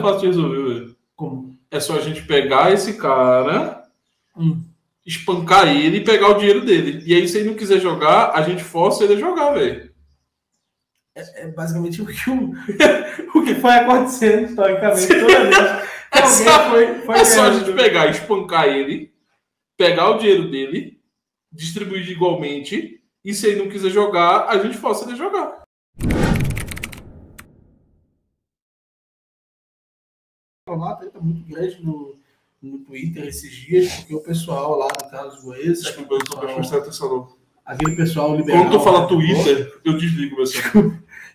é fácil de resolver, velho. Como? É só a gente pegar esse cara, espancar ele e pegar o dinheiro dele. E aí, se ele não quiser jogar, a gente força ele a jogar, velho. É basicamente o que foi acontecendo historicamente toda vez. É só a gente pegar e espancar ele, pegar o dinheiro dele, distribuir igualmente, e se ele não quiser jogar, a gente força ele a jogar. Uma treta muito grande no Twitter esses dias, porque o pessoal lá do Carlos Goes, Desculpa, eu não tô prestando atenção, não. Aquele pessoal liberal... Quando tu fala Twitter, eu desligo você.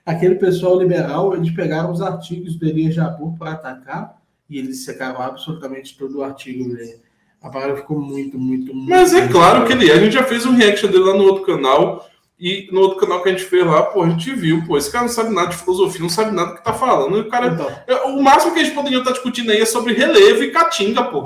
Aquele pessoal liberal, eles pegaram os artigos do Elias Jabbour para atacar, e eles secaram absolutamente todo o artigo dele. A parada ficou muito... Mas é claro que ele é. A gente já fez um reaction dele lá no outro canal, e no outro canal que a gente fez lá, pô, a gente viu, pô, esse cara não sabe nada de filosofia, não sabe nada do que tá falando. O cara, o máximo que eles poderiam estar discutindo aí é sobre relevo e caatinga, pô.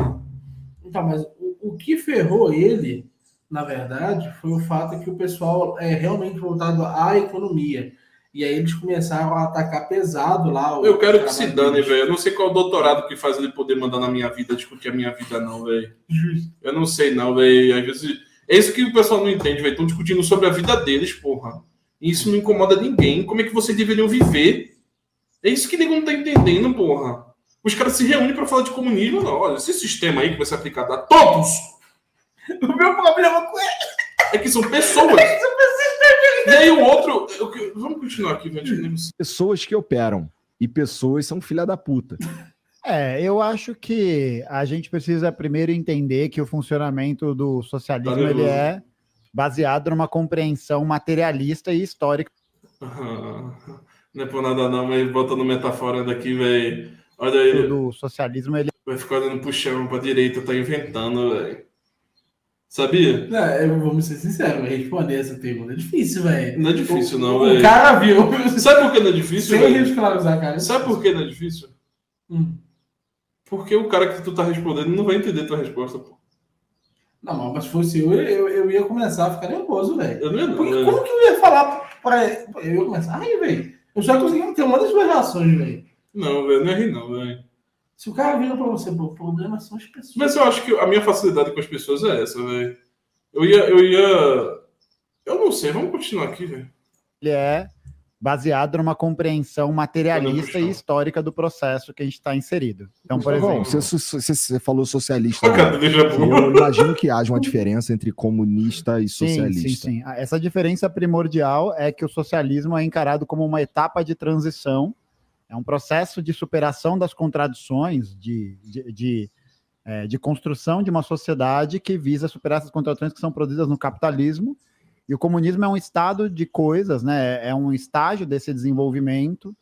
Então, mas o que ferrou ele, na verdade, foi o fato que o pessoal é realmente voltado à economia. E aí eles começaram a atacar pesado lá. Eu quero que se dane, velho. Eu não sei qual é o doutorado que faz ele poder mandar na minha vida, discutir a minha vida, não, velho. Eu não sei, não, velho. Às vezes... É isso que o pessoal não entende, velho. Estão discutindo sobre a vida deles, porra. E isso não incomoda ninguém. Como é que vocês deveriam viver? É isso que ninguém não tá entendendo, porra. Os caras se reúnem pra falar de comunismo, não. Olha, esse sistema aí que vai ser aplicado a todos. O meu problema com ele é que são pessoas. E aí o outro... Vamos continuar aqui, velho. Pessoas que operam. E pessoas são filha da puta. Eu acho que a gente precisa primeiro entender que o funcionamento do socialismo ele é baseado numa compreensão materialista e histórica. Não é por nada não, mas botando metáfora daqui, velho. Olha aí. Do socialismo ele vai ficar olhando pro chão, pra direita, tá inventando, velho. Sabia? Vamos ser sinceros, responder essa pergunta é difícil, velho. Não é difícil, não, velho. O cara viu. Sabe por que não é difícil, velho? Sem ridicularizar, cara. Sabe por que não é difícil? Porque o cara que tu tá respondendo não vai entender tua resposta, pô. Não, mas se fosse eu ia começar a ficar nervoso, velho. Eu não ia não, porque como que eu ia falar pra ele? Eu ia começar, velho, eu só consegui ter uma das suas reações, velho. Não, velho, não é rir não, velho. Se o cara vira pra você, pô, o problema são as pessoas. Mas eu acho que a minha facilidade com as pessoas é essa, velho. Eu não sei, vamos continuar aqui, velho. Ele é baseado numa compreensão materialista e histórica do processo que a gente está inserido. Então, por exemplo... Você falou socialista. Eu imagino que haja uma diferença entre comunista e socialista. Sim. Essa diferença primordial é que o socialismo é encarado como uma etapa de transição, é um processo de superação das contradições, de construção de uma sociedade que visa superar essas contradições que são produzidas no capitalismo. E o comunismo é um estado de coisas, né? É um estágio desse desenvolvimento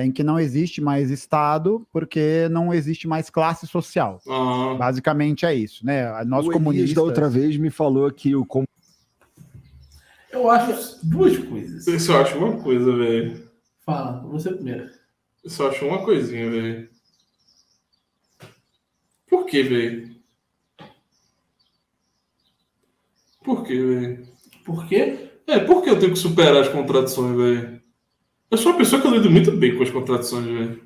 em que não existe mais Estado, porque não existe mais classe social. Basicamente é isso, né? Nós comunistas... da outra vez me falou que o... Eu acho duas coisas. Eu só acho uma coisa, velho. Fala, você primeiro. Eu só acho uma coisinha, velho. Por quê, velho? Por quê, velho? Por quê? Por que eu tenho que superar as contradições, velho? Eu sou uma pessoa que eu lido muito bem com as contradições, velho.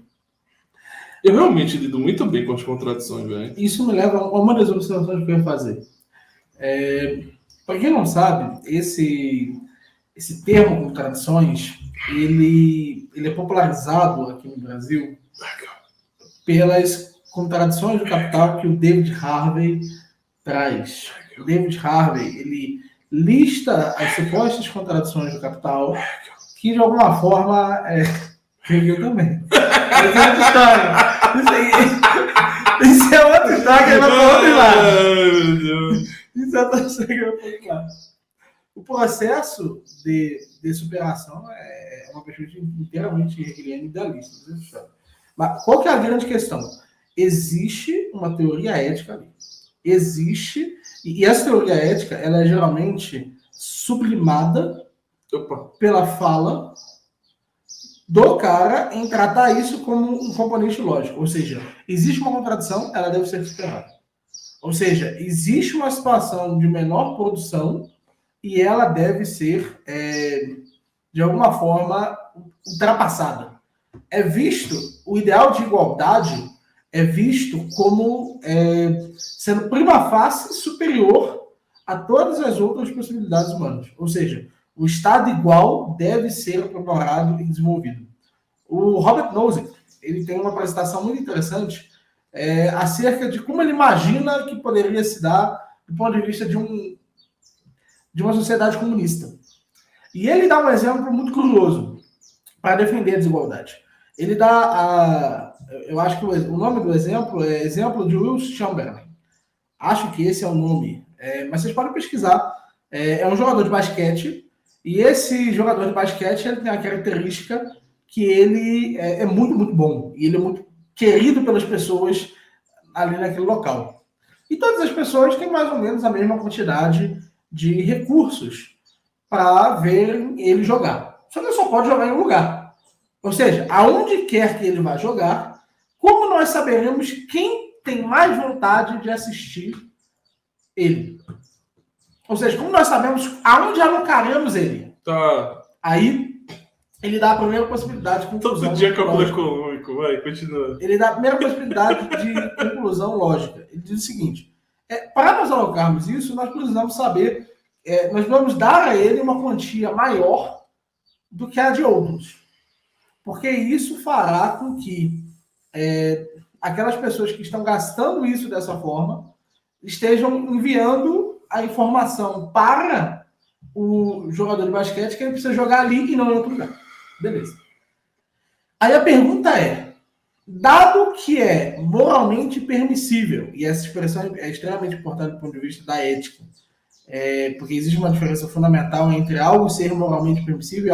Eu realmente lido muito bem com as contradições, velho. Isso me leva a uma das observações que eu ia fazer. Para quem não sabe, esse termo contradições, ele é popularizado aqui no Brasil pelas contradições do capital que o David Harvey traz. O David Harvey, ele lista as supostas contradições do capital que, de alguma forma, eu também. Mas é outra história. Isso é outra história que eu não vou lá. Isso é outra história que eu não vou lá. O processo de superação é uma perspectiva inteiramente hegeliana e idealista. Mas qual que é a grande questão? Existe uma teoria ética ali. Existe... E essa teoria ética, ela é geralmente sublimada pela fala do cara em tratar isso como um componente lógico. Ou seja, existe uma contradição, ela deve ser superada. Ou seja, existe uma situação de menor produção e ela deve ser, de alguma forma, ultrapassada. o ideal de igualdade é visto como sendo prima facie superior a todas as outras possibilidades humanas. Ou seja, o Estado igual deve ser aprimorado e desenvolvido. O Robert Nozick, ele tem uma apresentação muito interessante acerca de como ele imagina que poderia se dar do ponto de vista de uma sociedade comunista. E ele dá um exemplo muito curioso para defender a desigualdade. Ele dá eu acho que o nome do exemplo é exemplo de Will Chamberlain. Acho que esse é o nome. Mas vocês podem pesquisar. É um jogador de basquete. E esse jogador de basquete ele tem a característica que ele é muito, muito bom. E ele é muito querido pelas pessoas ali naquele local. E todas as pessoas têm mais ou menos a mesma quantidade de recursos para ver ele jogar. Só que ele só pode jogar em um lugar. Ou seja, aonde quer que ele vá jogar, como nós saberemos quem tem mais vontade de assistir ele? Ou seja, como nós sabemos aonde alocaremos ele? Tá. Aí, ele dá a primeira possibilidade de conclusão. Todo dia cálculo econômico, vai, continua. Ele dá a primeira possibilidade de conclusão lógica. Ele diz o seguinte, para nós alocarmos isso, nós precisamos saber, nós vamos dar a ele uma quantia maior do que a de outros. Porque isso fará com que aquelas pessoas que estão gastando isso dessa forma estejam enviando a informação para o jogador de basquete que ele precisa jogar ali e não em outro lugar. Beleza. Aí a pergunta dado que é moralmente permissível, e essa expressão é extremamente importante do ponto de vista da ética, porque existe uma diferença fundamental entre algo ser moralmente permissível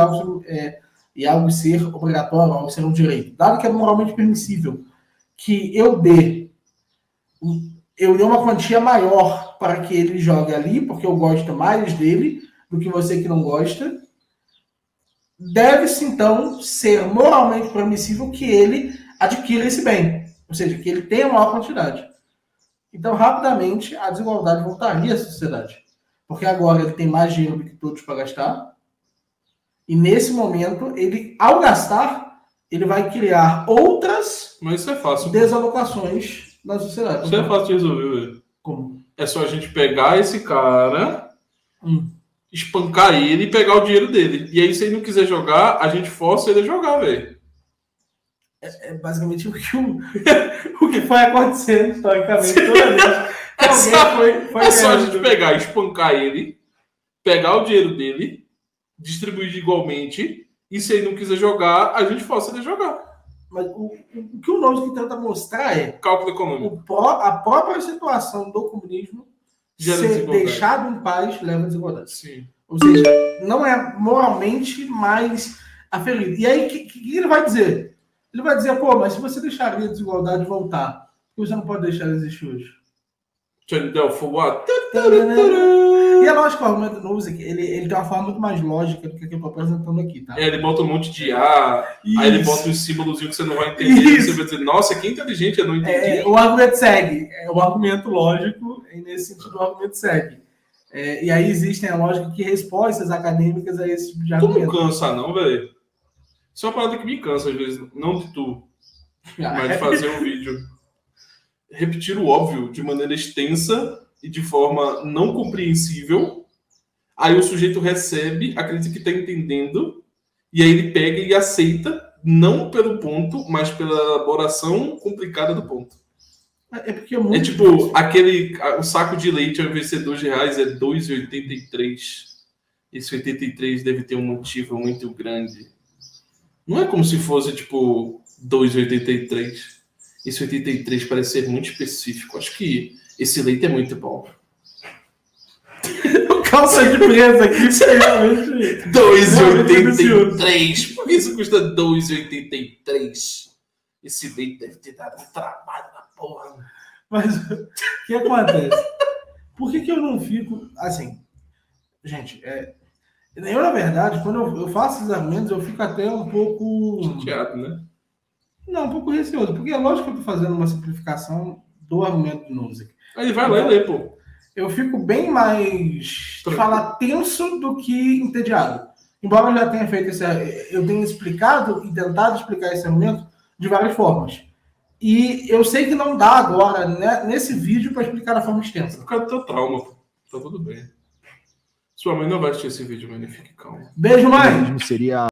e algo ser obrigatório, algo ser um direito. Dado que é moralmente permissível que eu dê uma quantia maior para que ele jogue ali, porque eu gosto mais dele do que você que não gosta, deve-se, então, ser moralmente permissível que ele adquira esse bem. Ou seja, que ele tenha maior quantidade. Então, rapidamente, a desigualdade voltaria à sociedade. Porque agora ele tem mais dinheiro do que todos para gastar. E, nesse momento, ele, ao gastar, ele vai criar outras Mas isso é fácil, desalocações na sociedade. Isso é fácil de resolver, velho. Como? É só a gente pegar esse cara, espancar ele e pegar o dinheiro dele. E aí, se ele não quiser jogar, a gente força ele a jogar, velho. É basicamente o que foi acontecendo historicamente toda vez. É só a gente pegar, espancar ele, pegar o dinheiro dele, distribuir igualmente, e se ele não quiser jogar, a gente força ele a jogar. Mas o que o Nozick tenta mostrar cálculo econômico. A própria situação do comunismo ser deixado em paz leva a desigualdade. Sim. Ou seja, não é moralmente mais aferido. E aí, o que ele vai dizer? Ele vai dizer, mas se você deixaria a desigualdade voltar, você não pode deixar ela existir hoje. E é lógico que o argumento do Nozick, ele tem uma forma muito mais lógica do que eu estou apresentando aqui, tá? Ele bota um monte de aí ele bota um símbolozinho que você não vai entender, você vai dizer, nossa, que inteligente, eu não entendi. O argumento segue, o argumento lógico, e nesse sentido o argumento segue. E aí existem a lógica que respostas acadêmicas a esse tipo de argumento. Tu não cansa não, velho? Isso é uma parada que me cansa às vezes, não de tu, mas de fazer um vídeo. Repetir o óbvio de maneira extensa e de forma não compreensível, aí o sujeito recebe, acredita que está entendendo, e aí ele pega e aceita, não pelo ponto, mas pela elaboração complicada do ponto. Porque é tipo, o saco de leite, ao invés de ser R$2, é R$2,83. Esse 83 deve ter um motivo muito grande. Não é como se fosse, tipo, 2,83. Esse 83 parece ser muito específico. Acho que esse leite é muito bom. O calça de presa aqui, realmente. 2,83. Por que isso custa 2,83? Esse leite deve ter dado um trabalho na porra. Mas o que acontece? Por que eu não fico assim? Gente, eu, na verdade, quando eu faço esses argumentos, eu fico até um pouco chateado, né? Não, um pouco receoso, porque é lógico que eu estou fazendo uma simplificação do argumento do Nozick. Aí ele vai lá e lê, pô. Eu fico bem mais, falar tenso do que entediado. Embora eu já tenha feito eu tenha explicado e tentado explicar esse argumento de várias formas. E eu sei que não dá agora, né, nesse vídeo, para explicar da forma extensa. Por causa do teu trauma, pô. Tá tudo bem. Sua mãe não vai assistir esse vídeo, mas fique calmo. Beijo, mãe! Seria